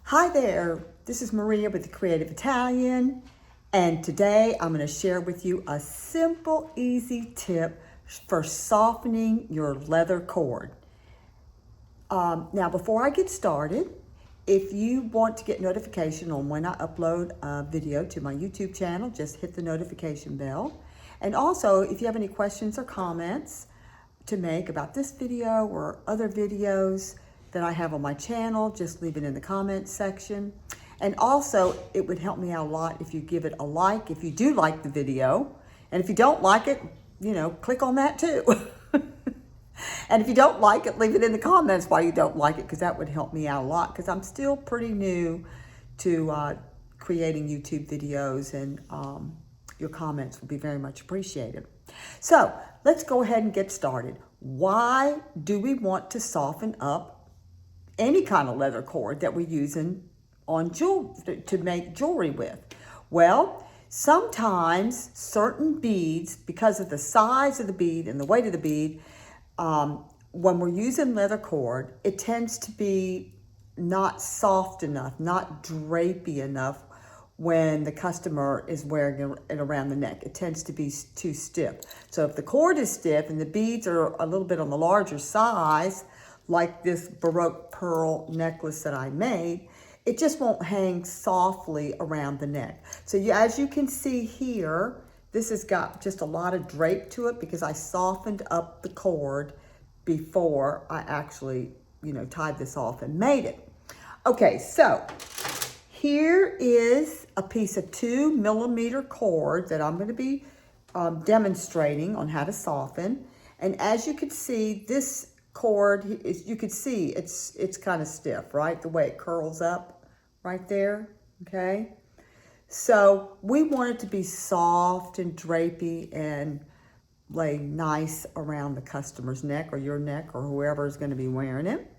Hi there, this is Maria with The Creative Italian, and today I'm going to share with you a simple, easy tip for softening your leather cord. Now, before I get started, if you want to get notification on when I upload a video to my YouTube channel, just hit the notification bell. And also, if you have any questions or comments to make about this video or other videos that I have on my channel, just leave it in the comments section. And also, it would help me out a lot if you give it a like, if you do like the video. And if you don't like it, click on that too. And if you don't like it, leave it in the comments why you don't like it, because that would help me out a lot, because I'm still pretty new to creating YouTube videos, and your comments will be very much appreciated. So let's go ahead and get started. Why do we want to soften up any kind of leather cord that we're using on to make jewelry with? Well, sometimes certain beads, because of the size of the bead and the weight of the bead, when we're using leather cord, it tends to be not soft enough, not drapey enough when the customer is wearing it around the neck. It tends to be too stiff. So if the cord is stiff and the beads are a little bit on the larger size, like this Baroque pearl necklace that I made, it just won't hang softly around the neck. So as you can see here, this has got just a lot of drape to it because I softened up the cord before I actually, tied this off and made it. Okay, so here is a piece of 2mm cord that I'm going to be demonstrating on how to soften. And as you can see, this cord, you could see it's kind of stiff, right? The way it curls up right there, okay? So we want it to be soft and drapey and lay nice around the customer's neck or your neck or whoever is going to be wearing it.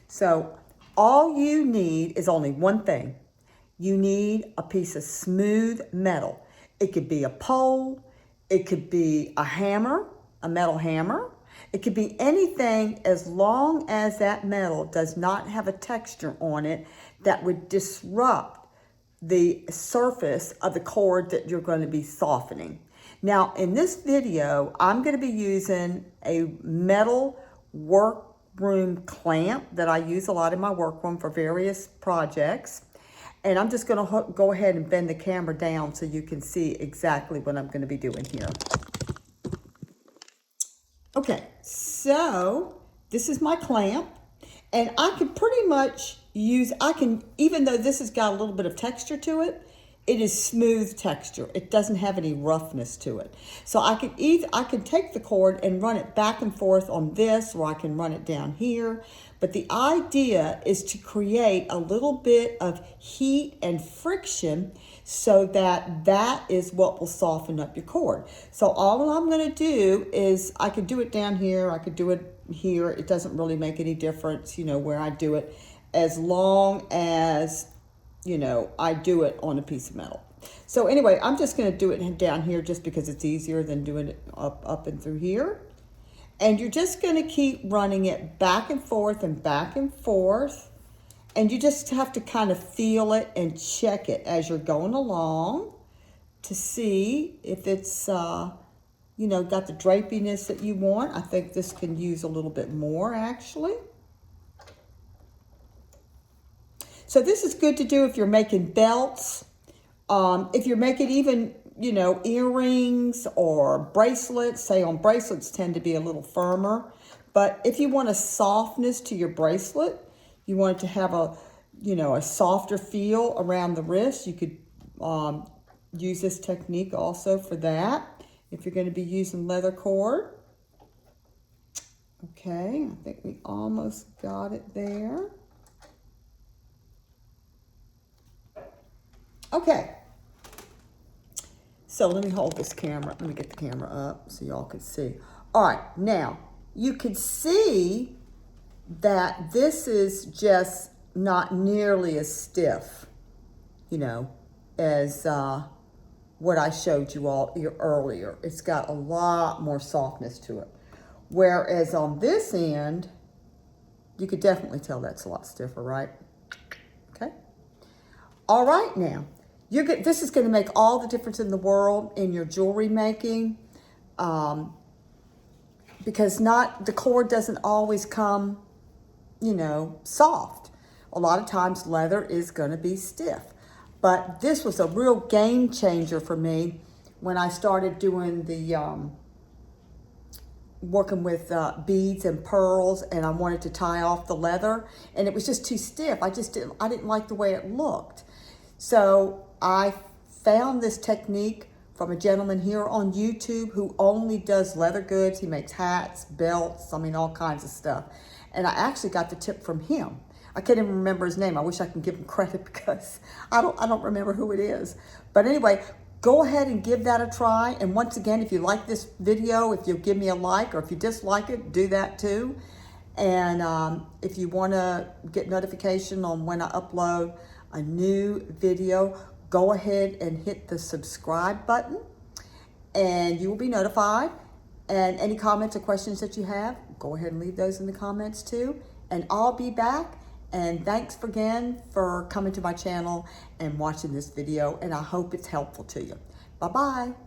So all you need is only one thing. You need a piece of smooth metal. It could be a pole, it could be a hammer, a metal hammer. It could be anything as long as that metal does not have a texture on it that would disrupt the surface of the cord that you're going to be softening. Now, in this video, I'm going to be using a metal workroom clamp that I use a lot in my workroom for various projects. And I'm just going to go ahead and bend the camera down so you can see exactly what I'm going to be doing here. Okay, so this is my clamp, and I can pretty much even though this has got a little bit of texture to it, it is smooth texture. It doesn't have any roughness to it. So I can take the cord and run it back and forth on this, or I can run it down here. But the idea is to create a little bit of heat and friction so that is what will soften up your cord. So all I'm going to do is, I could do it down here, I could do it here. It doesn't really make any difference, where I do it, as long as, I do it on a piece of metal. So anyway, I'm just going to do it down here just because it's easier than doing it up and through here. And you're just going to keep running it back and forth and back and forth. And you just have to kind of feel it and check it as you're going along to see if it's, got the drapiness that you want. I think this can use a little bit more, actually. So this is good to do if you're making belts, if you're making even, earrings or bracelets. Say on bracelets tend to be a little firmer. But if you want a softness to your bracelet, you want it to have a softer feel around the wrist, you could use this technique also for that if you're going to be using leather cord. Okay, I think we almost got it there. Okay, so let me hold this camera. Let me get the camera up so y'all can see. All right, now you can see that this is just not nearly as stiff, as what I showed you all earlier. It's got a lot more softness to it. Whereas on this end, you could definitely tell that's a lot stiffer, right? Okay. All right, now, this is going to make all the difference in the world in your jewelry making, because the cord doesn't always come, soft. A lot of times leather is going to be stiff. But this was a real game changer for me when I started doing the working with beads and pearls, and I wanted to tie off the leather, and it was just too stiff. I didn't like the way it looked. So I found this technique from a gentleman here on YouTube who only does leather goods. He makes hats, belts, all kinds of stuff. And I actually got the tip from him. I can't even remember his name. I wish I could give him credit because I don't remember who it is. But anyway, go ahead and give that a try. And once again, if you like this video, if you'll give me a like, or if you dislike it, do that too. And if you want to get notification on when I upload a new video, go ahead and hit the subscribe button and you will be notified. And any comments or questions that you have, go ahead and leave those in the comments too. And I'll be back. And thanks again for coming to my channel and watching this video. And I hope it's helpful to you. Bye-bye.